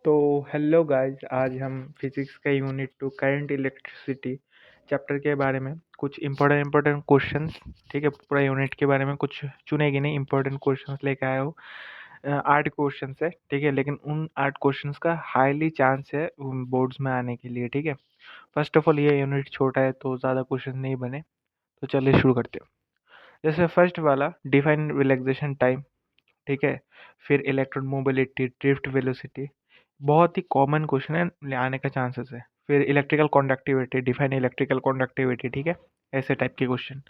तो hello guys, आज हम फिजिक्स का यूनिट 2 करंट इलेक्ट्रिसिटी चैप्टर के बारे में कुछ इम्पोर्टेंट क्वेश्चंस, ठीक है। पूरा यूनिट के बारे में कुछ चुनेगी नहीं, इम्पोर्टेंट क्वेश्चंस लेके आया हो। 8 क्वेश्चंस है, ठीक है, लेकिन उन 8 क्वेश्चंस का हाईली चांस है बोर्ड्स में आने के लिए, ठीक है। फर्स्ट ऑफ ऑल ये यूनिट छोटा है तो ज़्यादा क्वेश्चन नहीं बने, तो चलिए शुरू करते हैं। जैसे फर्स्ट वाला डिफाइन रिलैक्सेशन टाइम, ठीक है। फिर इलेक्ट्रॉन मोबिलिटी, ड्रिफ्ट वेलोसिटी, बहुत ही कॉमन क्वेश्चन है, आने का चांसेस है। फिर electrical conductivity, define electrical conductivity, ठीक है, ऐसे टाइप के question.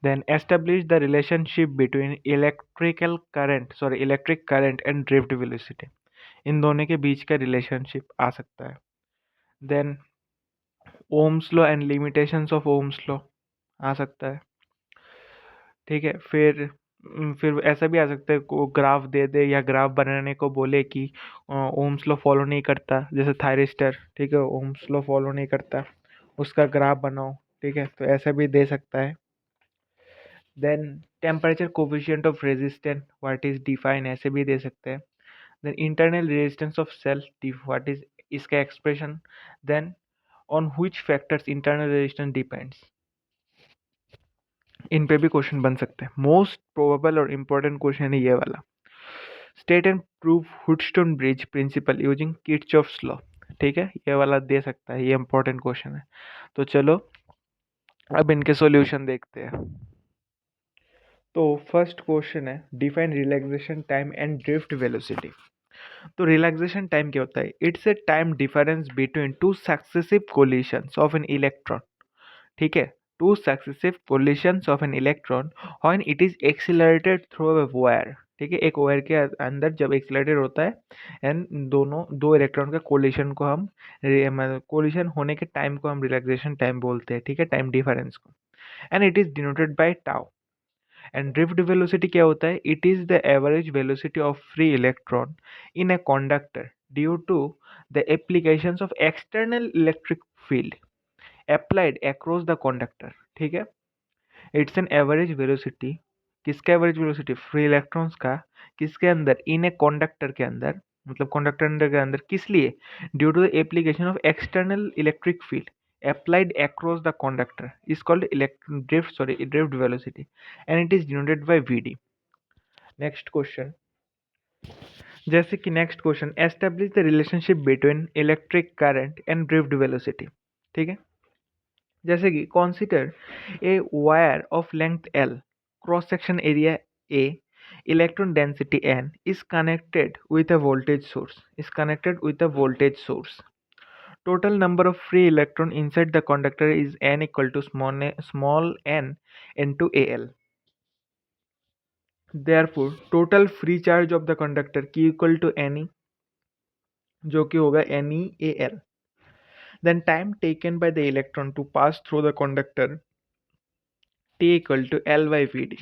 Then establish the relationship between electric current and drift velocity, इन दोनों के बीच का रिलेशनशिप आ सकता है। Then Ohm's law and limitations of Ohm's law आ सकता है, ठीक है। फिर ऐसा भी आ सकता है, को ग्राफ दे दे या ग्राफ बनाने को बोले कि ओम्स लॉ फॉलो नहीं करता, जैसे थायरिस्टर, ठीक है, ओम्स लॉ फॉलो नहीं करता, उसका ग्राफ बनाओ, ठीक है, तो ऐसा भी दे सकता है। Then temperature coefficient of resistance what is define, ऐसे भी दे सकते हैं। Then internal resistance of cell what is इसका expression. Then on which factors internal resistance depends, इन पे भी क्वेश्चन बन सकते हैं। मोस्ट प्रोबेबल और इम्पोर्टेंट क्वेश्चन है ये वाला, state and prove Wheatstone bridge principle using Kirchhoff's law, ठीक है, ये वाला दे सकता है, ये इंपॉर्टेंट क्वेश्चन है। तो चलो अब इनके सॉल्यूशन देखते हैं। तो फर्स्ट क्वेश्चन है define relaxation time and drift velocity. तो रिलैक्सेशन टाइम क्या होता है? It's a time difference between two successive collisions of an electron, ठीक है, two successive collisions of an electron when it is accelerated through a wire, ठीक है, एक wire के अंदर जब एक्सीलरेटेड होता है एंड दो इलेक्ट्रॉन का कोलिशन को हम कोलिशन होने के टाइम को हम रिलैक्सेशन टाइम बोलते हैं, ठीक है, टाइम डिफरेंस को। And it is denoted by tau. And drift velocity क्या होता है? It is the average velocity of free electron in a conductor due to the applications of external electric field applied across the conductor, ठीक है। It's an average velocity, किसका average velocity? Free electrons का, किसके अंदर? इन a conductor के अंदर, मतलब conductor के अंदर, किस लिए? Due to the application of external electric field applied across the conductor is called drift velocity, and it is denoted by vd. Next question, जैसे कि next question, establish the relationship between electric current and drift velocity, ठीक है। जैसे कि consider a wire of length L, cross section area A, electron density N is connected with a voltage source. Total number of free electron inside the conductor is N equal to small n into Al. Therefore, total free charge of the conductor Q equal to Ne, जो कि होगा NeAl. Then time taken by the electron to pass through the conductor T equal to L by Vd.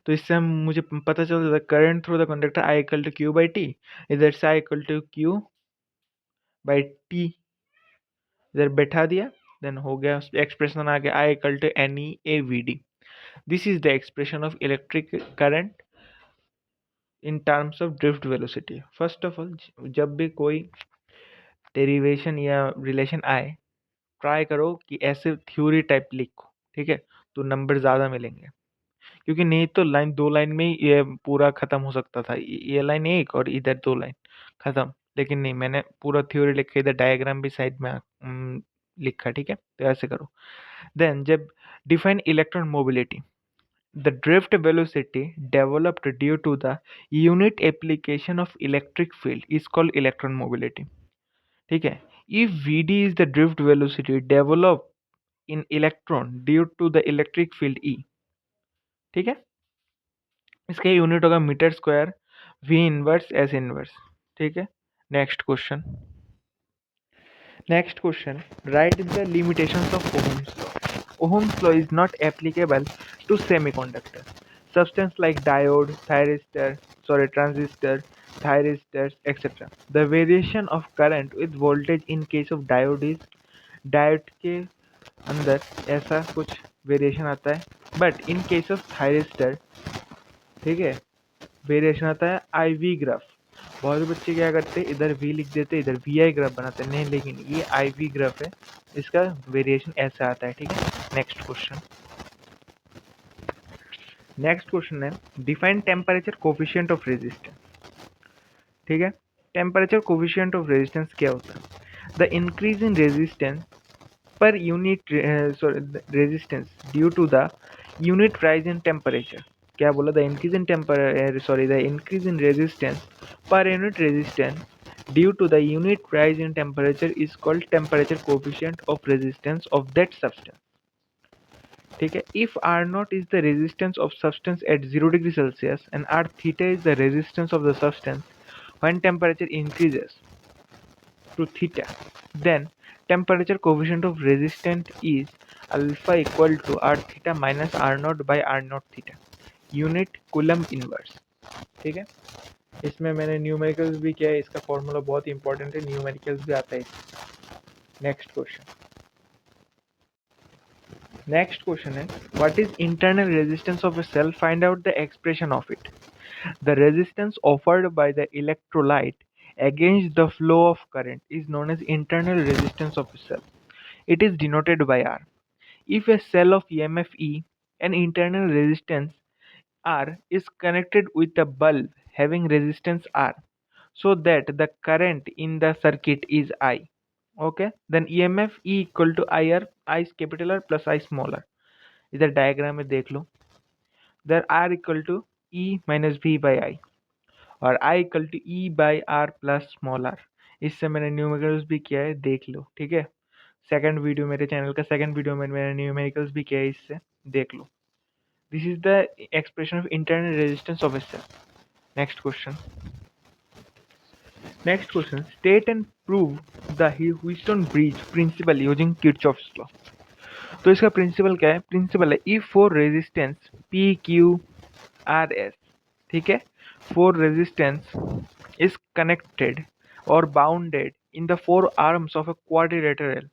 तो इससे हम मुझे पता चल जाता है current through the conductor I equal to Q by T, इधर से I equal to Q by T इधर बैठा दिया, देन हो गया एक्सप्रेशन आ गया I equal to n e A v d. This is the expression of electric current in terms of drift velocity. First of all, जब भी कोई डेरिवेशन या रिलेशन आए, ट्राई करो कि ऐसे थ्योरी टाइप लिखो, ठीक है, तो नंबर ज़्यादा मिलेंगे। क्योंकि नहीं तो लाइन दो लाइन में ही ये पूरा खत्म हो सकता था, ये लाइन एक और इधर दो लाइन खत्म, लेकिन नहीं, मैंने पूरा थ्योरी लिखा, इधर डायग्राम भी साइड में लिखा, ठीक है, तो ऐसे करो। देन जब define electron mobility, the drift velocity developed due to the unit application of electric field is called electron mobility, ठीक है। If V D is the drift velocity develop in electron due to the electric field E, ठीक है, इसका unit होगा metre square V inverse S inverse, ठीक है। Next question, write the limitations of Ohm's law. Ohm's law is not applicable to semiconductor substance like diode, transistor, thyristors, etc. The variation of current with voltage in case of diode is, diode के अंदर ऐसा कुछ variation आता है, but in case of thyristor, ठीक है, variation आता है IV ग्राफ, बहुत से बच्चे क्या करते हैं, इधर वी लिख देते, इधर वी आई ग्राफ बनाते हैं, नहीं, लेकिन ये आई वी ग्राफ है, इसका वेरिएशन ऐसा आता है, ठीक है। नेक्स्ट क्वेश्चन, है define temperature coefficient of resistance, ठीक है। टेम्परेचर कोफिशिएंट ऑफ रेजिस्टेंस क्या होता है? The increase in resistance per unit resistance due to the unit rise in temperature. क्या बोला? the increase in the increase in resistance per unit resistance due to the unit rise in temperature is called temperature coefficient of resistance of that substance. ठीक है। if R naught is the resistance of substance at 0 degree Celsius and R theta is the resistance of the substance when temperature increases to theta, then temperature coefficient of resistance is alpha equal to R theta minus R naught by R naught theta, unit coulomb inverse. ठीक है, इसमें मैंने numericals भी किया है, इसका formula बहुत important है, न्यूमेरिकल्स भी आता है। नेक्स्ट क्वेश्चन, है what is internal resistance of a cell, find out the expression of it. The resistance offered by the electrolyte against the flow of current is known as internal resistance of a cell. It is denoted by R. If a cell of EMF E and internal resistance R is connected with a bulb having resistance R, so that the current in the circuit is I, okay, then EMF E equal to IR, I capital R plus I small r. इधर diagram में देख लो, there R equal to E minus V by I और I equal to E by R plus small R. इससे मैंने numericals भी किया है, देख लो, ठीक है। सेकंड वीडियो, मेरे चैनल का सेकंड वीडियो में मैंने न्यूमेरिकल्स भी किया है, इससे देख लो। This is the expression of internal resistance of a cell. Next question, state and prove the Wheatstone bridge principle using Kirchhoff's law. तो इसका प्रिंसिपल क्या है? प्रिंसिपल है if four resistance P Q R S, ठीक है, four resistance is connected or bounded in the four arms of a quadrilateral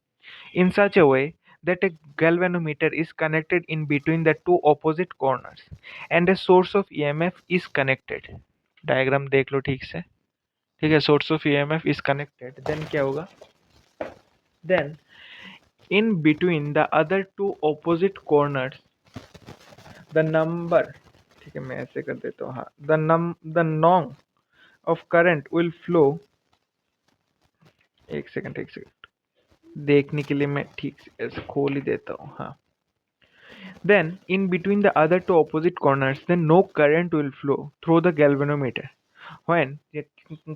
in such a way that a galvanometer is connected in between the two opposite corners and a source of EMF is connected. Diagram देख लो ठीक से, ठीक है। Source of EMF is connected, then क्या होगा? Then in between the other two opposite corners the number, ठीक है, मैं ऐसे कर देता हूँ, हाँ, the norm of current will flow, एक सेकंड देखने के लिए मैं ठीक से ऐसे खोल ही देता हूँ, हाँ। Then in between the other two opposite corners then no current will flow through the galvanometer when,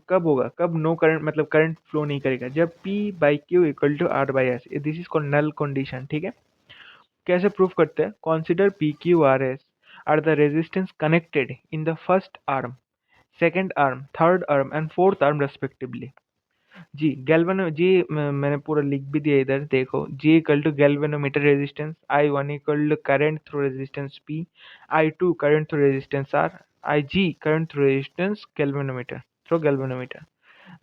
कब होगा? कब नो करंट मतलब करंट फ्लो नहीं करेगा? जब P by Q equal to R by S. This is called null condition, ठीक है। कैसे प्रूफ करते हैं? Consider P Q R S are the resistance connected in the first arm, second arm, third arm and fourth arm respectively. जी मैंने पूरा लिख भी दिया इधर, देखो। G equal to galvanometer resistance, I1 इक्वल टू current through resistance P, I2 current through resistance R, IG current through resistance galvanometer.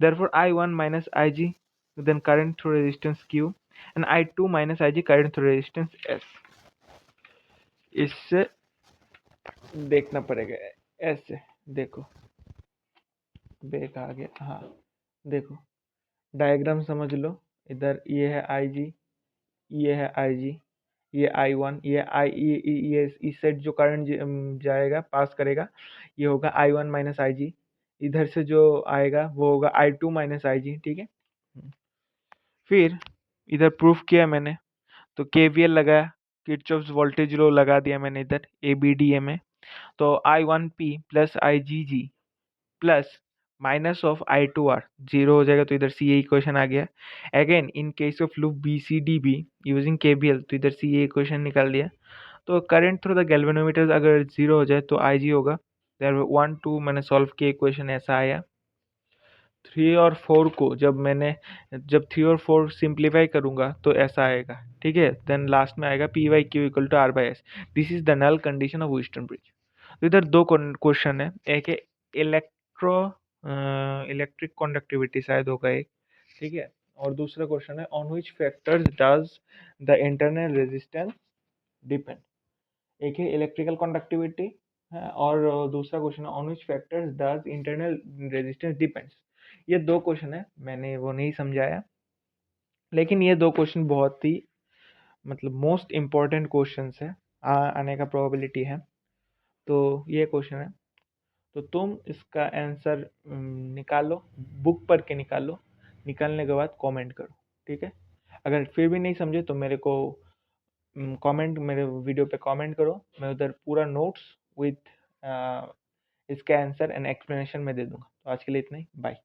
Therefore I1 minus IG then current through resistance Q and I2 minus IG current through resistance S। इससे देखना पड़ेगा, ऐसे देखो, bake आ गया, हाँ देखो, diagram समझ लो। इधर ये है IG, ये है IG, ये I1, ये इस साइड जो करंट जाएगा, पास करेगा, ये होगा I1 माइनस IG। इधर से जो आएगा वो होगा I2 माइनस IG, ठीक है। फिर इधर प्रूफ किया मैंने, तो KVL लगाया, किरचॉफ्स वोल्टेज लॉ लगा दिया मैंने इधर ABDA में। तो I1P plus IGG plus minus of I2R zero हो जाएगा, तो इधर CA इक्वेशन आ गया। Again in case of loop BCDB using KVL, तो इधर CA इक्वेशन निकाल दिया। तो करंट थ्रू द गैल्वेनोमीटर अगर जीरो हो जाए तो IG होगा। देयर 1 2 मैंने सॉल्व किया, इक्वेशन ऐसा आया। 3 और 4 को जब 3 और 4 सिंप्लीफाई करूंगा तो ऐसा आएगा, ठीक है। देन लास्ट में आएगा P by Q equal to R by S. This is the null condition of Wheatstone bridge. तो इधर दो क्वेश्चन है, एक है इलेक्ट्रो इलेक्ट्रिक कंडक्टिविटी शायद होगा एक, ठीक है, और दूसरा क्वेश्चन है on which factors does the internal resistance depend. एक है इलेक्ट्रिकल कंडक्टिविटी है। और दूसरा क्वेश्चन है on which factors does internal resistance depends. ये दो क्वेश्चन है, मैंने वो नहीं समझाया, लेकिन ये दो क्वेश्चन बहुत ही मतलब मोस्ट इम्पॉर्टेंट क्वेश्चंस है, आने का प्रोबेबिलिटी है। तो ये क्वेश्चन है, तो तुम इसका आंसर निकालो, बुक पढ़ के निकालो, निकालने के बाद कमेंट करो, ठीक है। अगर फिर भी नहीं समझे तो मेरे को कमेंट, मेरे वीडियो पे कमेंट करो, मैं उधर पूरा नोट्स विथ इसका आंसर एंड एक्सप्लेनेशन में दे दूंगा। तो आज के लिए इतना ही, बाय।